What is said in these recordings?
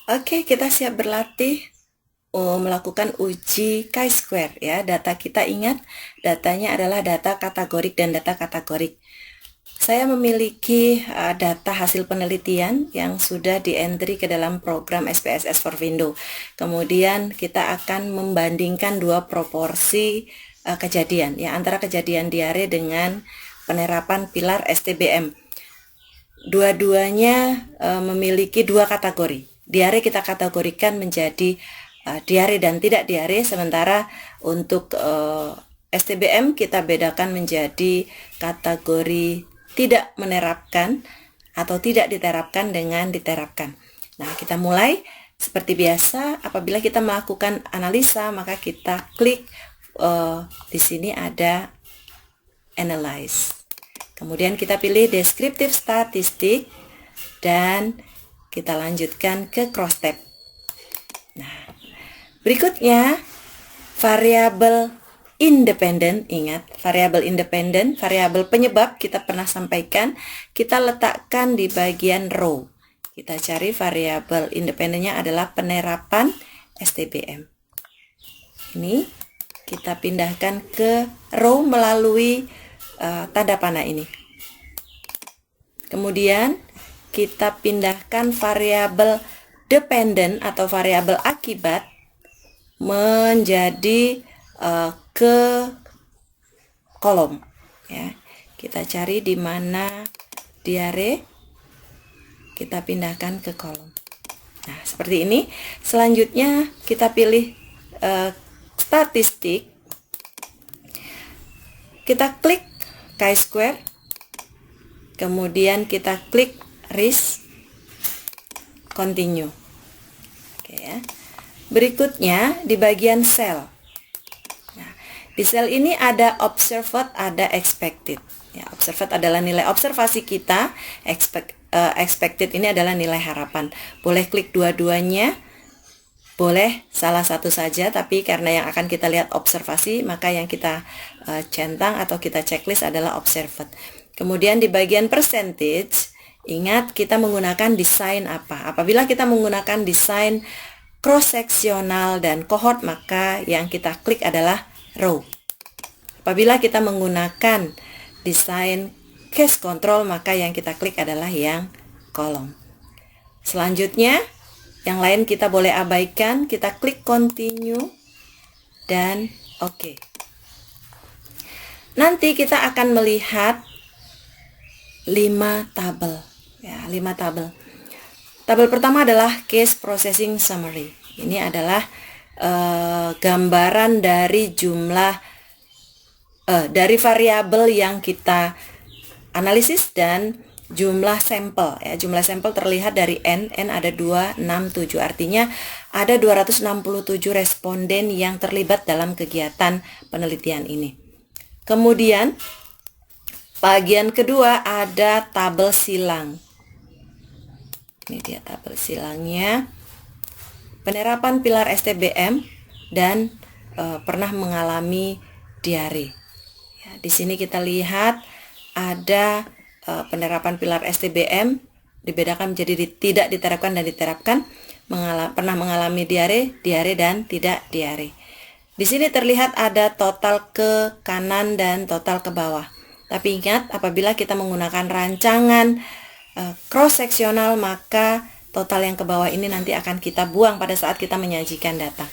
Oke, kita siap berlatih melakukan uji chi-square ya. Data kita ingat, datanya adalah data kategorik dan data kategorik. Saya memiliki data hasil penelitian yang sudah di-entry ke dalam program SPSS for Windows. Kemudian kita akan membandingkan dua proporsi kejadian ya, antara kejadian diare dengan penerapan pilar STBM. Dua-duanya memiliki dua kategori. Diare kita kategorikan menjadi diare dan tidak diare, sementara untuk STBM kita bedakan menjadi kategori tidak menerapkan atau tidak diterapkan dengan diterapkan. Nah, kita mulai seperti biasa. Apabila kita melakukan analisa, maka kita klik di sini ada analyze. Kemudian kita pilih descriptive statistik dan kita lanjutkan ke cross tab. Nah, berikutnya variabel independen. Ingat, variabel independen, variabel penyebab kita pernah sampaikan, kita letakkan di bagian row. Kita cari variabel independennya adalah penerapan STBM. Ini kita pindahkan ke row melalui tanda panah ini. Kemudian kita pindahkan variabel dependent atau variabel akibat menjadi ke kolom ya. Kita cari di mana diare, kita pindahkan ke kolom. Nah, seperti ini. Selanjutnya kita pilih statistik. Kita klik chi-square. Kemudian kita klik Risk, Continue. Oke ya. Berikutnya di bagian sel. Nah, di sel ini ada observed, ada expected. Ya, observed adalah nilai observasi kita, expected ini adalah nilai harapan. Boleh klik dua-duanya, boleh salah satu saja, tapi karena yang akan kita lihat observasi, maka yang kita centang atau kita checklist adalah observed. Kemudian di bagian percentage, ingat kita menggunakan desain apa. Apabila kita menggunakan desain cross-sectional dan cohort, maka yang kita klik adalah row. Apabila kita menggunakan desain case control, maka yang kita klik adalah yang kolom. Selanjutnya, yang lain kita boleh abaikan, kita klik continue dan oke. Nanti kita akan melihat 5 tabel ya, 5 tabel. Tabel pertama adalah case processing summary. Ini adalah gambaran dari jumlah dari variabel yang kita analisis dan jumlah sampel ya. Jumlah sampel terlihat dari N ada 267. Artinya ada 267 responden yang terlibat dalam kegiatan penelitian ini. Kemudian bagian kedua ada tabel silang. Ini dia tabel silangnya. Penerapan pilar STBM dan pernah mengalami diare. Ya, di sini kita lihat ada penerapan pilar STBM dibedakan menjadi tidak diterapkan dan diterapkan, pernah mengalami diare dan tidak diare. Di sini terlihat ada total ke kanan dan total ke bawah. Tapi ingat, apabila kita menggunakan rancangan cross-sectional, maka total yang ke bawah ini nanti akan kita buang pada saat kita menyajikan data.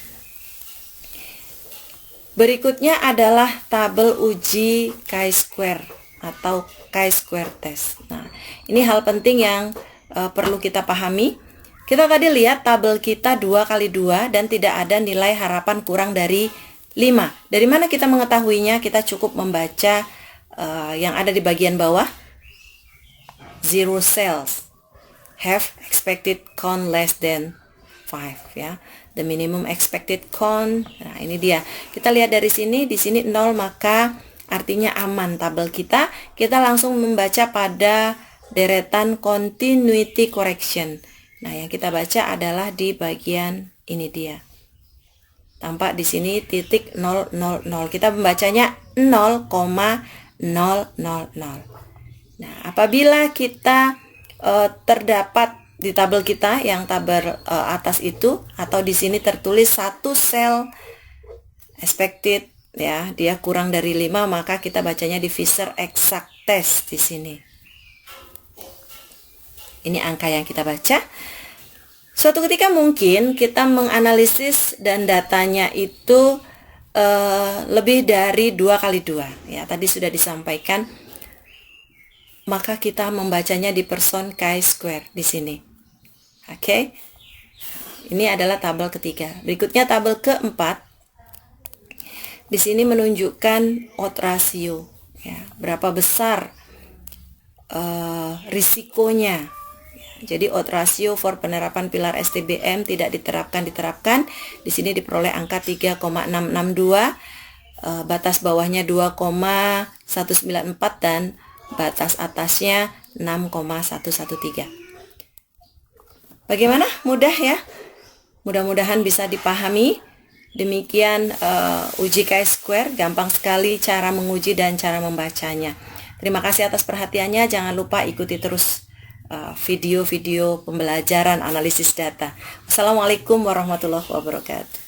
Berikutnya adalah tabel uji chi-square atau chi-square test. Nah, ini hal penting yang perlu kita pahami. Kita tadi lihat tabel kita 2x2 dan tidak ada nilai harapan kurang dari 5. Dari mana kita mengetahuinya? Kita cukup membaca yang ada di bagian bawah. 0 cells have expected count less than 5 ya. The minimum expected count. Nah, ini dia. Kita lihat dari sini, di sini 0, maka artinya aman tabel kita. Kita langsung membaca pada deretan continuity correction. Nah, yang kita baca adalah di bagian ini dia. Tampak di sini titik 000. Kita membacanya 0,000. Nah, apabila kita terdapat di tabel kita yang tabel atas itu, atau di sini tertulis satu sel expected ya, dia kurang dari 5, maka kita bacanya di Fisher exact test di sini. Ini angka yang kita baca. Suatu ketika mungkin kita menganalisis dan datanya itu lebih dari 2 kali 2 ya, tadi sudah disampaikan, maka kita membacanya di person chi-square di sini. Oke. Ini adalah tabel ketiga. Berikutnya tabel keempat. Di sini menunjukkan odds ratio ya, berapa besar risikonya. Jadi odds ratio for penerapan pilar STBM tidak diterapkan. Di sini diperoleh angka 3,662, batas bawahnya 2,194 dan batas atasnya 6,113. Bagaimana? Mudah ya? Mudah-mudahan bisa dipahami. Demikian uji chi-square, gampang sekali cara menguji dan cara membacanya. Terima kasih atas perhatiannya. Jangan lupa ikuti terus video-video pembelajaran analisis data. Wassalamualaikum warahmatullahi wabarakatuh.